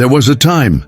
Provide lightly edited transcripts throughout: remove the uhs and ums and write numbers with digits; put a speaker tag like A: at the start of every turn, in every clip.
A: There was a time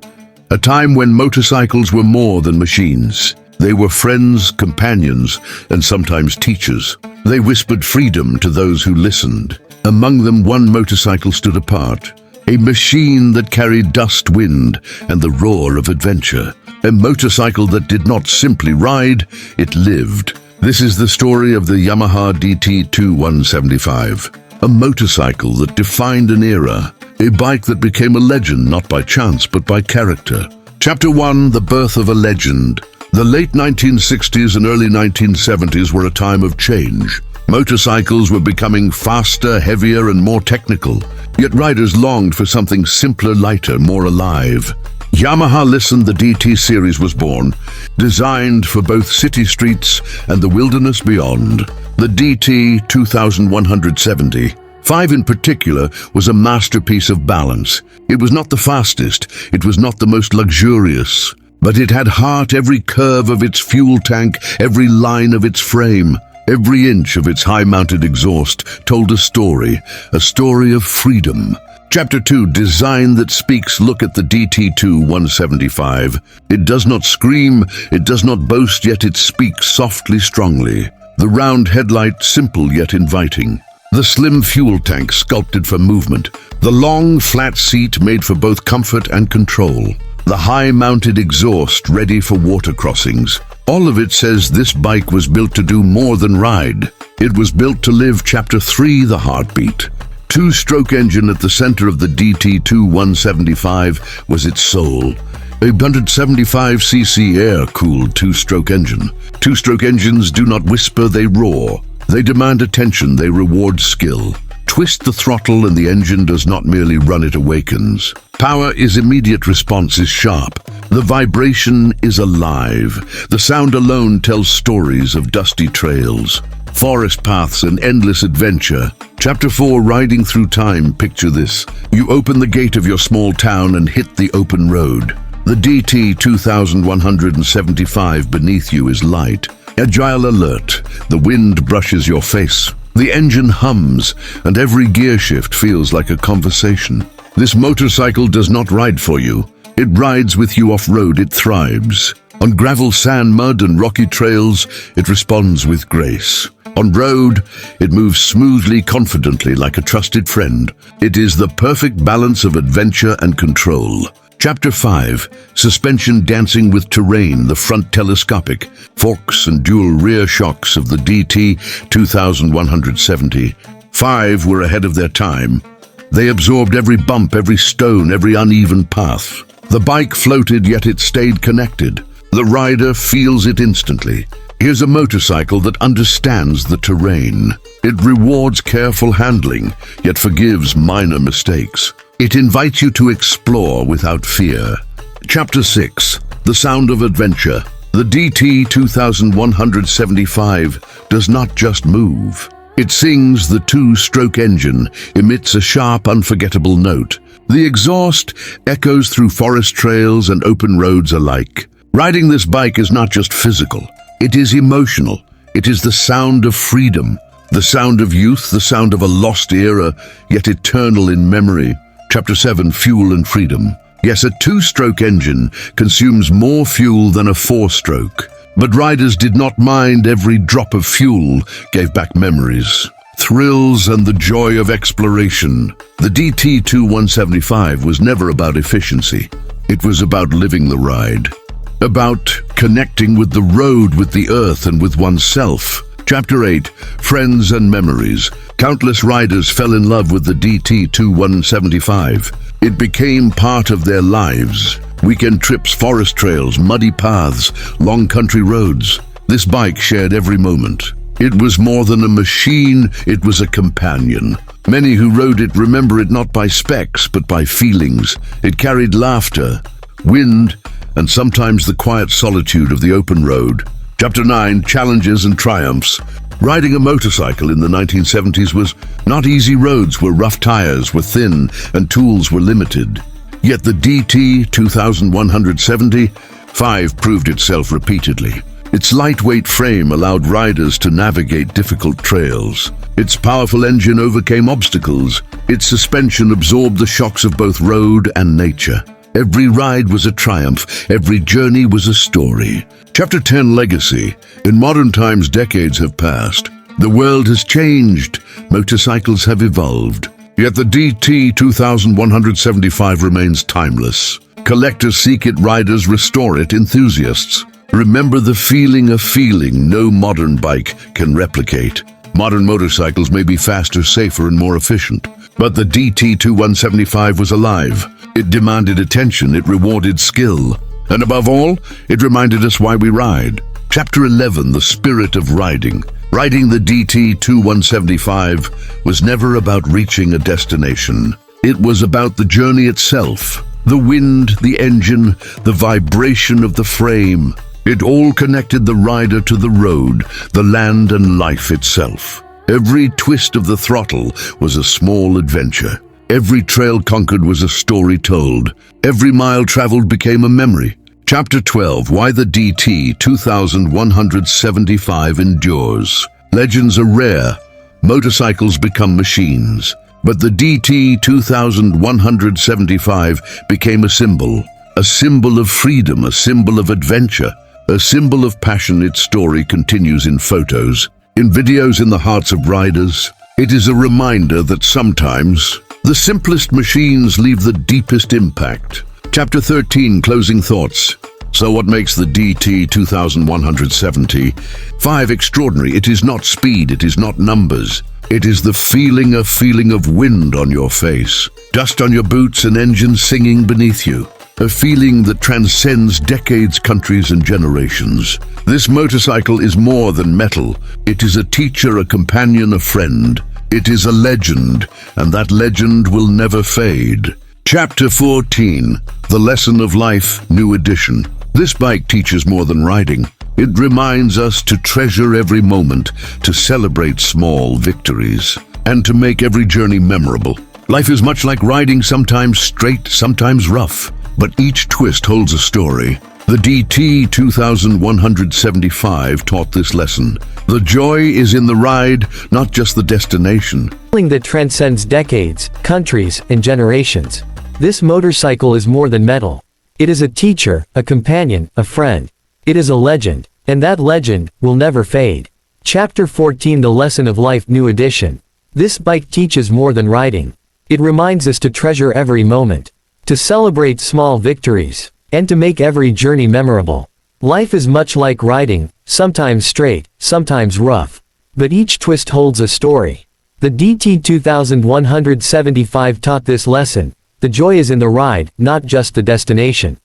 A: when motorcycles were more than machines. They were friends, companions, and sometimes teachers. They whispered freedom to those who listened. Among them, one motorcycle stood apart, a machine that carried dust, wind, and the roar of adventure. A motorcycle that did not simply ride, it lived. This is the story of the Yamaha DT-2 175, a motorcycle that defined an era, a bike that became a legend not by chance but by character. Chapter 1: The Birth of a Legend. The late 1960s and early 1970s were a time of change. Motorcycles were becoming faster, heavier, and more technical, yet riders longed for something simpler, lighter, more alive. Yamaha listened. The DT series was born, designed for both city streets and the wilderness beyond. The DT-2170 in particular was a masterpiece of balance. It was not the fastest, it was not the most luxurious, but it had heart. Every curve of its fuel tank, every line of its frame, every inch of its high-mounted exhaust told a story of freedom. Chapter 2: Design that Speaks. Look at the DT-2 175. It does not scream, it does not boast, yet it speaks softly, strongly. The round headlight, simple yet inviting. The slim fuel tank, sculpted for movement. The long, flat seat, made for both comfort and control. The high-mounted exhaust, ready for water crossings. All of it says this bike was built to do more than ride. It was built to live. Chapter 3: The Heartbeat. Two-stroke engine at the center of the DT-2 175 was its soul. A 175cc air-cooled two-stroke engine. Two-stroke engines do not whisper, they roar. They demand attention, they reward skill. Twist the throttle and the engine does not merely run, it awakens. Power is immediate, response is sharp. The vibration is alive. The sound alone tells stories of dusty trails, forest paths, and endless adventure. Chapter 4: Riding Through Time. Picture this. You open the gate of your small town and hit the open road. The DT-2175 beneath you is light, agile, alert. The wind brushes your face. The engine hums, and every gear shift feels like a conversation. This motorcycle does not ride for you. It rides with you off-road. It thrives. On gravel, sand, mud, and rocky trails, it responds with grace. On road, it moves smoothly, confidently, like a trusted friend. It is the perfect balance of adventure and control. Chapter 5: Suspension dancing with terrain. The front telescopic, forks and dual rear shocks of the DT-2175 were ahead of their time. They absorbed every bump, every stone, every uneven path. The bike floated, yet it stayed connected. The rider feels it instantly. Here's a motorcycle that understands the terrain. It rewards careful handling, yet forgives minor mistakes. It invites you to explore without fear. Chapter 6: The Sound of Adventure. The DT-2175 does not just move. It sings. The two-stroke engine emits a sharp, unforgettable note. The exhaust echoes through forest trails and open roads alike. Riding this bike is not just physical. It is emotional. It is the sound of freedom, the sound of youth, the sound of a lost era, yet eternal in memory. Chapter 7: Fuel and Freedom. Yes, a two-stroke engine consumes more fuel than a four-stroke, but riders did not mind. Every drop of fuel gave back memories, thrills, and the joy of exploration. The DT-2 175 was never about efficiency. It was about living the ride, about connecting with the road, with the earth, and with oneself. Chapter 8: Friends and Memories. Countless riders fell in love with the DT-2 175. It became part of their lives. Weekend trips, forest trails, muddy paths, long country roads. This bike shared every moment. It was more than a machine, it was a companion. Many who rode it remember it not by specs, but by feelings. It carried laughter, wind, and sometimes the quiet solitude of the open road. Chapter 9: Challenges and Triumphs. Riding a motorcycle in the 1970s was not easy. Roads were rough, tires were thin, and tools were limited. Yet the DT-2175 proved itself repeatedly. Its lightweight frame allowed riders to navigate difficult trails. Its powerful engine overcame obstacles. Its suspension absorbed the shocks of both road and nature. Every ride was a triumph. Every journey was a story. Chapter 10, Legacy. In modern times, decades have passed. The world has changed. Motorcycles have evolved. Yet the DT-2175 remains timeless. Collectors seek it, riders restore it, enthusiasts remember the feeling, a feeling no modern bike can replicate. Modern motorcycles may be faster, safer, and more efficient, but the DT-2175 was alive. It demanded attention, it rewarded skill, and above all, it reminded us why we ride. Chapter 11, The Spirit of Riding. Riding the DT-2175 was never about reaching a destination. It was about the journey itself. The wind, the engine, the vibration of the frame. It all connected the rider to the road, the land and life itself. Every twist of the throttle was a small adventure. Every trail conquered was a story told. Every mile traveled became a memory. Chapter 12, Why the DT-2175 Endures. Legends are rare. Motorcycles become machines. But the DT-2175 became a symbol of freedom, a symbol of adventure, a symbol of passion. Its story continues in photos, in videos, in the hearts of riders. It is a reminder that sometimes the simplest machines leave the deepest impact. Chapter 13, Closing Thoughts. So what makes the DT-2175 extraordinary? It is not speed, it is not numbers. It is the feeling, a feeling of wind on your face, dust on your boots, an engine singing beneath you. A feeling that transcends decades, countries, and generations. This motorcycle is more than metal. It is a teacher, a companion, a friend. It is a legend, and that legend will never fade. Chapter 14, The Lesson of Life, New Edition. This bike teaches more than riding. It reminds us to treasure every moment, to celebrate small victories, and to make every journey memorable. Life is much like riding, sometimes straight, sometimes rough, but each twist holds a story. The DT-2175 taught this lesson. The joy is in the ride, not just the destination.
B: Feeling that transcends decades, countries, and generations. This motorcycle is more than metal. It is a teacher, a companion, a friend. It is a legend, and that legend will never fade. Chapter 14, The Lesson of Life, New Edition. This bike teaches more than riding. It reminds us to treasure every moment, to celebrate small victories, and to make every journey memorable. Life is much like riding, sometimes straight, sometimes rough, but each twist holds a story. The DT-2175 taught this lesson. The joy is in the ride, not just the destination.